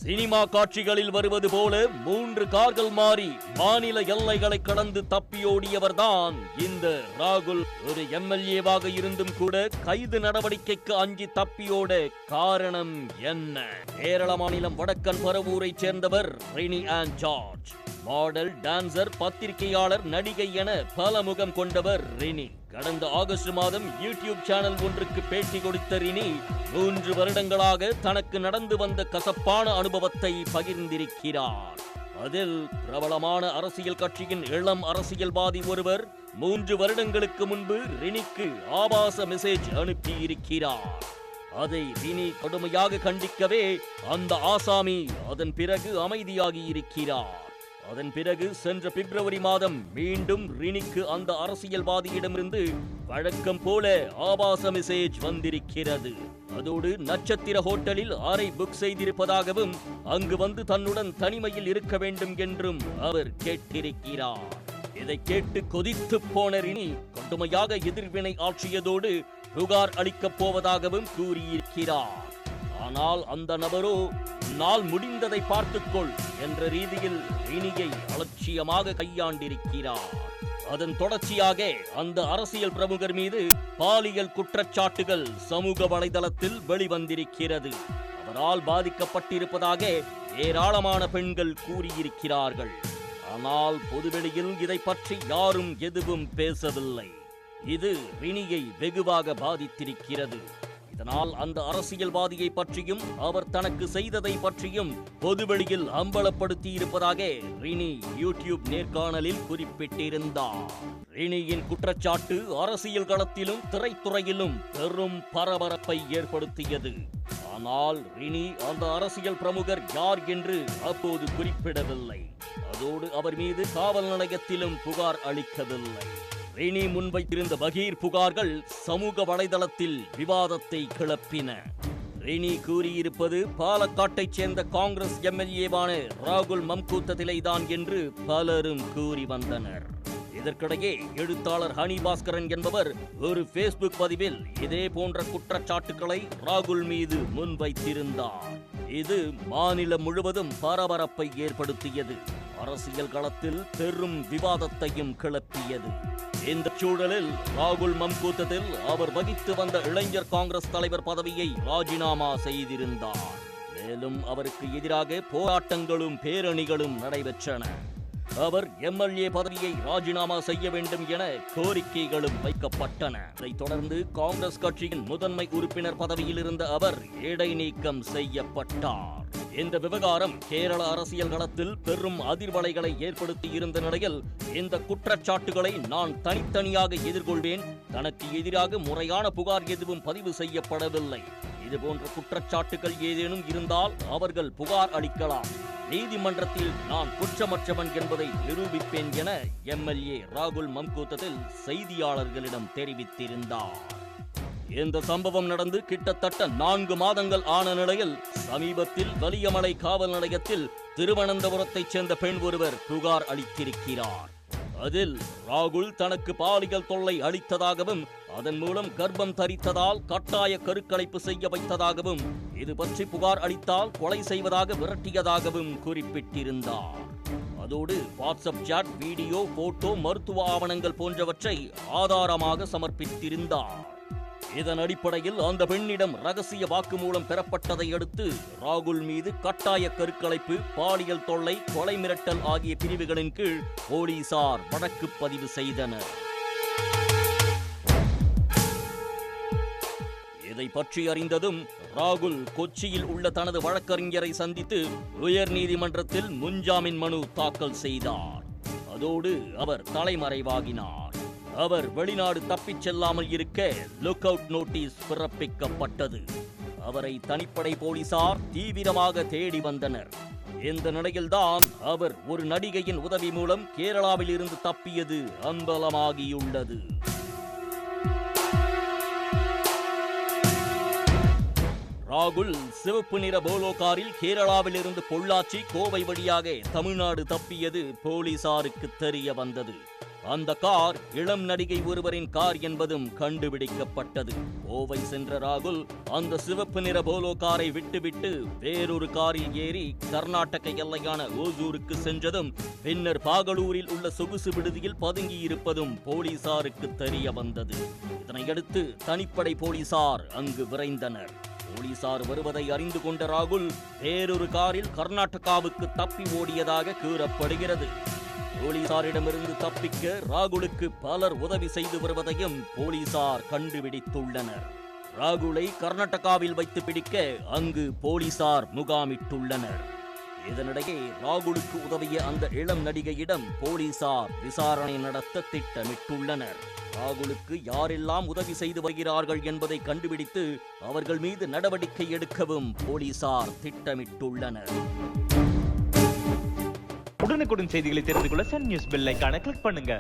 Cinema காட்சிகளில் வருவது போல 3 கார்கள் மாறி மாநில எல்லைகளை கடந்து தப்பியோடியவர்தான் இந்த ராகுல். ஒரு எம்எல்ஏவாக இருந்தும் கூட கைது நடவடிக்கைக்கு அஞ்சி தப்பியோட காரணம் என்ன? கேரள மாநிலம் வடக்கன் பரவூரை சேர்ந்தவர் ரினி ஆன் ஜார்ஜ். மாடல், டான்சர், பத்திரிகையாளர், நடிகை என பல முகம் கொண்டவர் ரினி. கடந்த ஆகஸ்ட் மாதம் யூடியூப் சேனல் ஒன்றுக்கு பேட்டி கொடுத்த ரினி 3 வருடங்களாக தனக்கு நடந்து வந்த கசப்பான அனுபவத்தை பகிர்ந்திருக்கிறார். அதில் பிரபலமான அரசியல் கட்சியின் இளம் அரசியல்வாதி ஒருவர் 3 வருடங்களுக்கு முன்பு ரினிக்கு ஆபாச மெசேஜ் அனுப்பியிருக்கிறார். அதை ரினி கடுமையாக கண்டிக்கவே அந்த ஆசாமி அதன் பிறகு அமைதியாகி இருக்கிறார். அதன் பிறகு சென்ற பிப்ரவரி மாதம் மீண்டும் ரினிக்கு அந்த அரசியல்வாதியிடமிருந்து வழக்கம் போல ஆபாச மெசேஜ் வந்திருக்கிறது. அதோடு நட்சத்திர ஹோட்டலில் அறை புக் செய்திருப்பதாகவும் அங்கு வந்து தன்னுடன் தனிமையில் இருக்க வேண்டும் என்றும் அவர் கேட்டிருக்கிறார். இதை கேட்டு கொதித்து போன ரினி கடுமையாக எதிர்வினை ஆற்றியதோடு புகார் அளிக்கப் போவதாகவும் கூறியிருக்கிறார். ஆனால் அந்த நபரோ நாள் முடிந்ததை பார்த்துக்கொள் என்ற ரீதியில் ரினியை அலட்சியமாக கையாண்டிருக்கிறார். அதன் தொடர்ச்சியாக அந்த அரசியல் பிரமுகர் மீது பாலியல் குற்றச்சாட்டுகள் சமூக வலைதளத்தில் வெளிவந்திருக்கிறது. அவரால் பாதிக்கப்பட்டிருப்பதாக ஏராளமான பெண்கள் கூறியிருக்கிறார்கள். ஆனால் பொதுவெளியில் இதை பற்றி யாரும் எதுவும் பேசவில்லை. இது ரினியை வெகுவாக பாதித்திருக்கிறது. இதனால் அந்த அரசியல்வாதியை பற்றியும் அவர் தனக்கு செய்ததை பற்றியும் பொதுவெளியில் அம்பலப்படுத்தி இருப்பதாக ரினி யூடியூப் நேர்காணலில் குறிப்பிட்டிருந்தார். ரினியின் குற்றச்சாட்டு அரசியல் களத்திலும் திரைத்துறையிலும் பெரும் பரபரப்பை ஏற்படுத்தியது. ஆனால் ரினி அந்த அரசியல் பிரமுகர் யார் என்று அப்போது குறிப்பிடவில்லை. அதோடு அவர் மீது காவல் நிலையத்திலும் புகார் அளிக்கவில்லை. ரினி முன்வைத்திருந்த பகீர் புகார்கள் சமூக வலைதளத்தில் விவாதத்தை கிளப்பின. ரினி கூறியிருப்பது பாலக்காட்டைச் சேர்ந்த காங்கிரஸ் எம்எல்ஏவான ராகுல் மம்கூத்ததிலைதான் என்று பலரும் கூறி வந்தனர். இதற்கிடையே எழுத்தாளர் ஹனி பாஸ்கரன் என்பவர் ஒரு பேஸ்புக் பதிவில் இதே போன்ற குற்றச்சாட்டுக்களை ராகுல் மீது முன்வைத்திருந்தார். இது மாநிலம் முழுவதும் பரபரப்பை ஏற்படுத்தியது. அரசியல் களத்தில் பெரும் விவாதத்தையும் கிளப்பியது. இந்த சூழலில் ராகுல் மம்கூத்தத்தில் அவர் வகித்து வந்த இளைஞர் காங்கிரஸ் தலைவர் பதவியை ராஜினாமா செய்திருந்தார். மேலும் அவருக்கு எதிராக போராட்டங்களும் பேரணிகளும் நடைபெற்றன. அவர் எம்எல்ஏ பதவியை ராஜினாமா செய்ய வேண்டும் என கோரிக்கைகளும் வைக்கப்பட்டன. இதைத் தொடர்ந்து காங்கிரஸ் கட்சியின் முதன்மை உறுப்பினர் பதவியில் இருந்த அவர் இடைநீக்கம் செய்யப்பட்டார். இந்த விவகாரம் கேரள அரசியல் களத்தில் பெரும் அதிர்வலைகளை ஏற்படுத்தி இருந்த நிலையில் இந்த குற்றச்சாட்டுகளை நான் தனித்தனியாக எதிர்கொள்வேன். தனக்கு எதிராக முறையான புகார் எதுவும் பதிவு செய்யப்படவில்லை. இதுபோன்ற குற்றச்சாட்டுகள் ஏதேனும் இருந்தால் அவர்கள் புகார் அளிக்கலாம். நீதிமன்றத்தில் நான் குற்றமற்றவன் என்பதை நிரூபிப்பேன் என எம்எல்ஏ ராகுல் மம்கூத்தத்தில் செய்தியாளர்களிடம் தெரிவித்திருந்தார். இந்த சம்பவம் நடந்து கிட்டத்தட்ட 4 மாதங்கள் ஆன நிலையில் சமீபத்தில் வலியமலை காவல் நிலையத்தில் திருவனந்தபுரத்தைச் சேர்ந்த பெண் ஒருவர் புகார் அளித்திருக்கிறார். அதில் ராகுல் தனக்கு பாலியல் தொல்லை அளித்ததாகவும் அதன் மூலம் கர்ப்பம் தரித்ததால் கட்டாய கருக்கலைப்பு செய்ய வைத்ததாகவும் இது பற்றி புகார் அளித்தால் கொலை செய்வதாக விரட்டியதாகவும் குறிப்பிட்டிருந்தார். அதோடு வாட்ஸ்அப் சாட், வீடியோ, போட்டோ, மருத்துவ ஆவணங்கள் போன்றவற்றை ஆதாரமாக சமர்ப்பித்திருந்தார். இதன் அடிப்படையில் அந்த பெண்ணிடம் ரகசிய வாக்குமூலம் பெறப்பட்டதை அடுத்து ராகுல் மீது கட்டாய கருக்கலைப்பு, பாலியல் தொல்லை, கொலை மிரட்டல் ஆகிய பிரிவுகளின் கீழ் போலீசார் வழக்கு பதிவு செய்தனர். இதை பற்றி அறிந்ததும் ராகுல் கொச்சியில் உள்ள தனது வழக்கறிஞரை சந்தித்து உயர் நீதிமன்றத்தில் முன்ஜாமீன் மனு தாக்கல் செய்தார். அதோடு அவர் தலைமறைவாகினார். அவர் வெளிநாடு தப்பிச் செல்லாமல் இருக்க லுக் அவுட் நோட்டீஸ் பிறப்பிக்கப்பட்டது. அவரை தனிப்படை போலீசார் தீவிரமாக தேடி வந்தனர். இந்த நிலையில்தான் அவர் ஒரு நடிகையின் உதவி மூலம் கேரளாவில் இருந்து தப்பியது அம்பலமாகியுள்ளது. ராகுல் சிவப்பு நிற போலோ காரில் கேரளாவில் இருந்து பொள்ளாச்சி கோவை வழியாக தமிழ்நாடு தப்பியது போலீசாருக்கு தெரிய வந்தது. அந்த கார் இளம் நடிகை ஒருவரின் கார் என்பதும் கண்டுபிடிக்கப்பட்டது. கோவை சென்ற ராகுல் அந்த சிவப்பு நிற போலோ காரை விட்டுவிட்டு வேறொரு காரில் ஏறி கர்நாடக எல்லையான ஓசூருக்கு சென்றதும் பின்னர் பாகலூரில் உள்ள சொகுசு விடுதியில் பதுங்கியிருப்பதும் போலீசாருக்கு தெரிய வந்தது. இதனையடுத்து தனிப்படை போலீசார் அங்கு விரைந்தனர். போலீசார் வருவதை அறிந்து கொண்ட ராகுல் வேறொரு காரில் கர்நாடகாவுக்கு தப்பி ஓடியதாக கூறப்படுகிறது. போலீசாரிடமிருந்து தப்பிக்க ராகுலுக்கு பலர் உதவி செய்து வருவதையும் போலீசார் கண்டுபிடித்துள்ளனர். ராகுலை கர்நாடகாவில் வைத்து பிடிக்க அங்கு போலீசார் முகாமிட்டுள்ளனர். இதனிடையே ராகுலுக்கு உதவிய அந்த இளம் நடிகையிடம் போலீசார் விசாரணை நடத்த திட்டமிட்டுள்ளனர். ராகுலுக்கு யாரெல்லாம் உதவி செய்து வருகிறார்கள் என்பதை கண்டுபிடித்து அவர்கள் மீது நடவடிக்கை எடுக்கவும் போலீசார் திட்டமிட்டுள்ளனர். உடனுக்குடன் செய்திகளை தெரிந்து கொள்ள சன் நியூஸ் பெல் ஐகானை கிளிக் பண்ணுங்க.